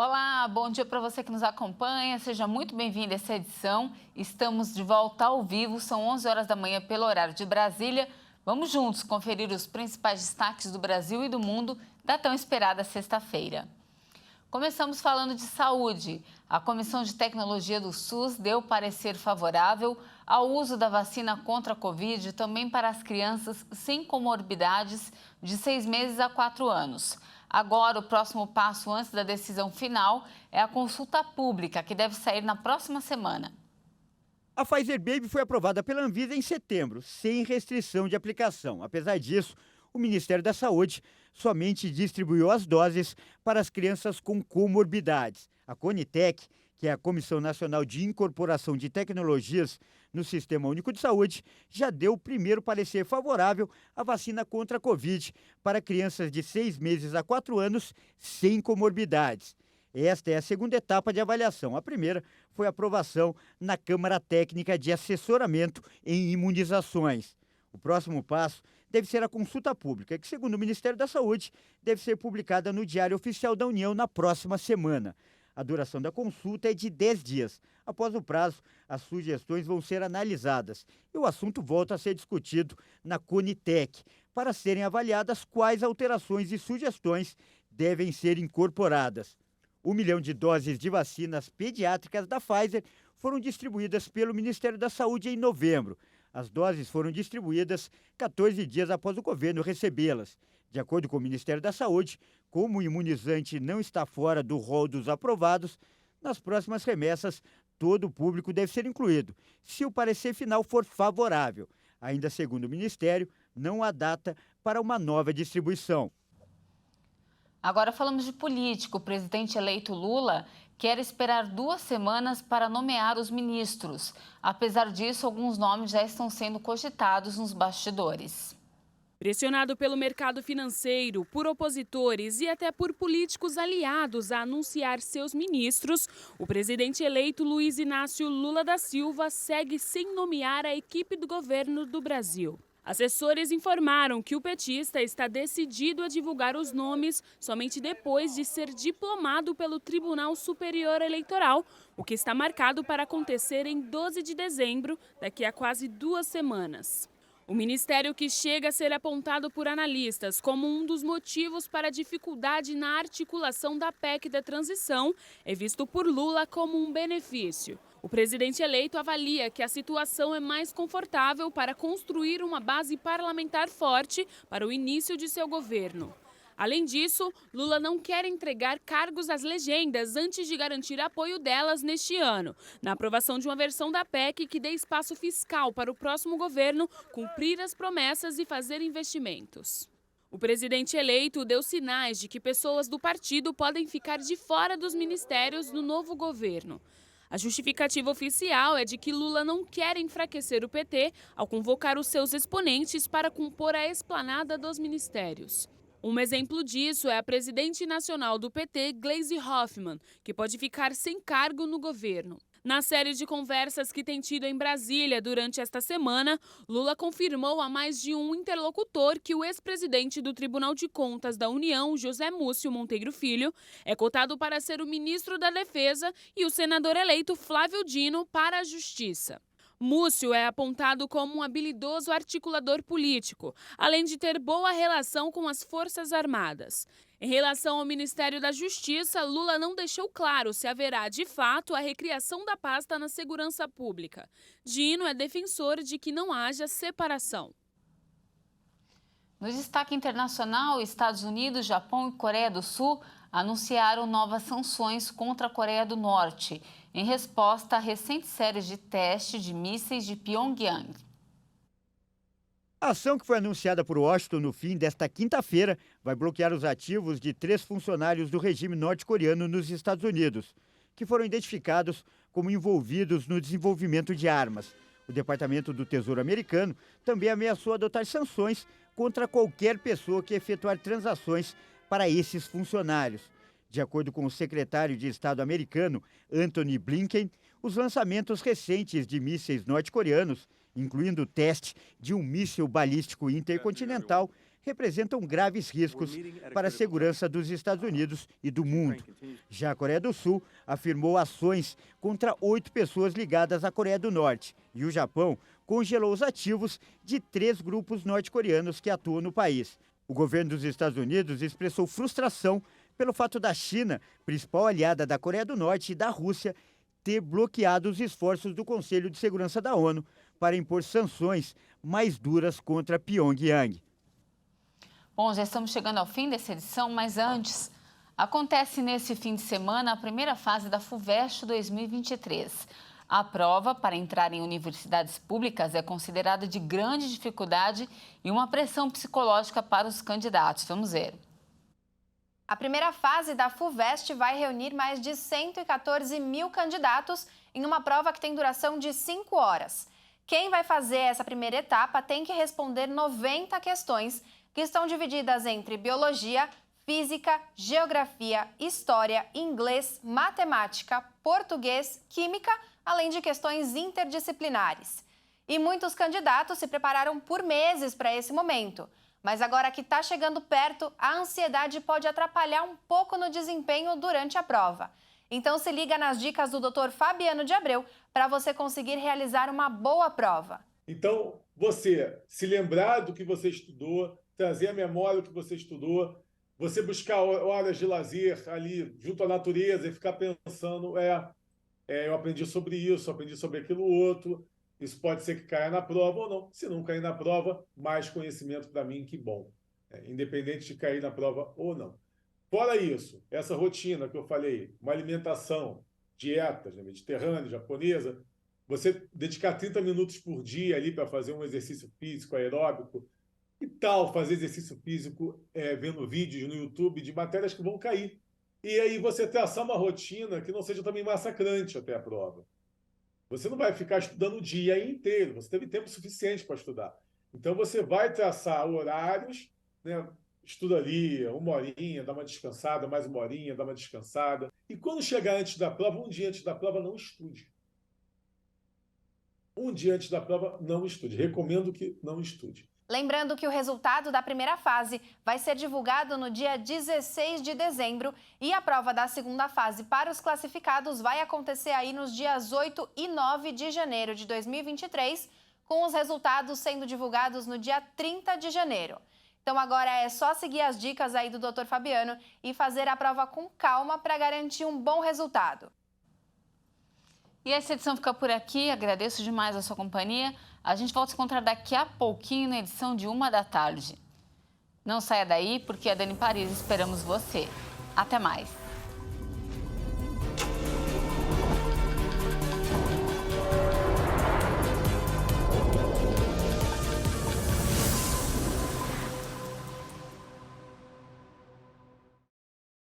Olá, bom dia para você que nos acompanha. Seja muito bem-vindo a essa edição. Estamos de volta ao vivo, são 11 horas da manhã pelo horário de Brasília. Vamos juntos conferir os principais destaques do Brasil e do mundo da tão esperada sexta-feira. Começamos falando de saúde. A Comissão de Tecnologia do SUS deu parecer favorável ao uso da vacina contra a Covid também para as crianças sem comorbidades de 6 meses a 4 anos. Agora, o próximo passo antes da decisão final é a consulta pública, que deve sair na próxima semana. A Pfizer Baby foi aprovada pela Anvisa em setembro, sem restrição de aplicação. Apesar disso, o Ministério da Saúde somente distribuiu as doses para as crianças com comorbidades. A Conitec, que é a Comissão Nacional de Incorporação de Tecnologias no Sistema Único de Saúde, já deu o primeiro parecer favorável à vacina contra a Covid para crianças de 6 meses a 4 anos sem comorbidades. Esta é a segunda etapa de avaliação. A primeira foi a aprovação na Câmara Técnica de Assessoramento em Imunizações. O próximo passo deve ser a consulta pública, que, segundo o Ministério da Saúde, deve ser publicada no Diário Oficial da União na próxima semana. A duração da consulta é de 10 dias. Após o prazo, as sugestões vão ser analisadas e o assunto volta a ser discutido na Conitec, para serem avaliadas quais alterações e sugestões devem ser incorporadas. 1 milhão de doses de vacinas pediátricas da Pfizer foram distribuídas pelo Ministério da Saúde em novembro. As doses foram distribuídas 14 dias após o governo recebê-las. De acordo com o Ministério da Saúde, como o imunizante não está fora do rol dos aprovados, nas próximas remessas todo o público deve ser incluído, se o parecer final for favorável. Ainda segundo o Ministério, não há data para uma nova distribuição. Agora falamos de político. O presidente eleito Lula quer esperar 2 semanas para nomear os ministros. Apesar disso, alguns nomes já estão sendo cogitados nos bastidores. Pressionado pelo mercado financeiro, por opositores e até por políticos aliados a anunciar seus ministros, o presidente eleito Luiz Inácio Lula da Silva segue sem nomear a equipe do governo do Brasil. Assessores informaram que o petista está decidido a divulgar os nomes somente depois de ser diplomado pelo Tribunal Superior Eleitoral, o que está marcado para acontecer em 12 de dezembro, daqui a quase 2 semanas. O ministério, que chega a ser apontado por analistas como um dos motivos para a dificuldade na articulação da PEC da transição, é visto por Lula como um benefício. O presidente eleito avalia que a situação é mais confortável para construir uma base parlamentar forte para o início de seu governo. Além disso, Lula não quer entregar cargos às legendas antes de garantir apoio delas neste ano, na aprovação de uma versão da PEC que dê espaço fiscal para o próximo governo cumprir as promessas e fazer investimentos. O presidente eleito deu sinais de que pessoas do partido podem ficar de fora dos ministérios no novo governo. A justificativa oficial é de que Lula não quer enfraquecer o PT ao convocar os seus exponentes para compor a esplanada dos ministérios. Um exemplo disso é a presidente nacional do PT, Gleisi Hoffmann, que pode ficar sem cargo no governo. Na série de conversas que tem tido em Brasília durante esta semana, Lula confirmou a mais de um interlocutor que o ex-presidente do Tribunal de Contas da União, José Múcio Monteiro Filho, é cotado para ser o ministro da Defesa e o senador eleito Flávio Dino para a Justiça. Múcio é apontado como um habilidoso articulador político, além de ter boa relação com as Forças Armadas. Em relação ao Ministério da Justiça, Lula não deixou claro se haverá, de fato, a recriação da pasta na segurança pública. Dino é defensor de que não haja separação. No destaque internacional, Estados Unidos, Japão e Coreia do Sul anunciaram novas sanções contra a Coreia do Norte, em resposta à recente série de testes de mísseis de Pyongyang. A ação, que foi anunciada por Washington no fim desta quinta-feira, vai bloquear os ativos de 3 funcionários do regime norte-coreano nos Estados Unidos, que foram identificados como envolvidos no desenvolvimento de armas. O Departamento do Tesouro americano também ameaçou adotar sanções contra qualquer pessoa que efetuar transações para esses funcionários. De acordo com o secretário de Estado americano, Antony Blinken, os lançamentos recentes de mísseis norte-coreanos, incluindo o teste de um míssil balístico intercontinental, representam graves riscos para a segurança dos Estados Unidos e do mundo. Já a Coreia do Sul afirmou ações contra 8 pessoas ligadas à Coreia do Norte. E o Japão congelou os ativos de 3 grupos norte-coreanos que atuam no país. O governo dos Estados Unidos expressou frustração pelo fato da China, principal aliada da Coreia do Norte e da Rússia, ter bloqueado os esforços do Conselho de Segurança da ONU para impor sanções mais duras contra Pyongyang. Bom, já estamos chegando ao fim dessa edição, mas antes, acontece nesse fim de semana a primeira fase da FUVEST 2023. A prova para entrar em universidades públicas é considerada de grande dificuldade e uma pressão psicológica para os candidatos. Vamos ver. A primeira fase da FUVEST vai reunir mais de 114 mil candidatos em uma prova que tem duração de 5 horas. Quem vai fazer essa primeira etapa tem que responder 90 questões, que estão divididas entre biologia, física, geografia, história, inglês, matemática, português, química, além de questões interdisciplinares. E muitos candidatos se prepararam por meses para esse momento. Mas agora que está chegando perto, a ansiedade pode atrapalhar um pouco no desempenho durante a prova. Então se liga nas dicas do Dr. Fabiano de Abreu para você conseguir realizar uma boa prova. Então, você se lembrar do que você estudou, trazer à memória o que você estudou, você buscar horas de lazer ali junto à natureza e ficar pensando, eu aprendi sobre isso, aprendi sobre aquilo outro. Isso pode ser que caia na prova ou não. Se não cair na prova, mais conhecimento para mim, que bom. Independente de cair na prova ou não. Fora isso, essa rotina que eu falei, uma alimentação, dietas, mediterrânea, japonesa, você dedicar 30 minutos por dia ali para fazer um exercício físico aeróbico, e tal fazer exercício físico vendo vídeos no YouTube de matérias que vão cair. E aí você traçar uma rotina que não seja também massacrante até a prova. Você não vai ficar estudando o dia inteiro, você teve tempo suficiente para estudar. Então, você vai traçar horários, estuda ali 1 horinha, dá uma descansada, mais 1 horinha, dá uma descansada. E quando chegar antes da prova, um dia antes da prova, não estude. Um dia antes da prova, não estude. Recomendo que não estude. Lembrando que o resultado da primeira fase vai ser divulgado no dia 16 de dezembro e a prova da segunda fase para os classificados vai acontecer aí nos dias 8 e 9 de janeiro de 2023, com os resultados sendo divulgados no dia 30 de janeiro. Então agora é só seguir as dicas aí do Dr. Fabiano e fazer a prova com calma para garantir um bom resultado. E essa edição fica por aqui, agradeço demais a sua companhia. A gente volta a se encontrar daqui a pouquinho na edição de 1 da tarde. Não saia daí, porque a Dani Paris esperamos você. Até mais!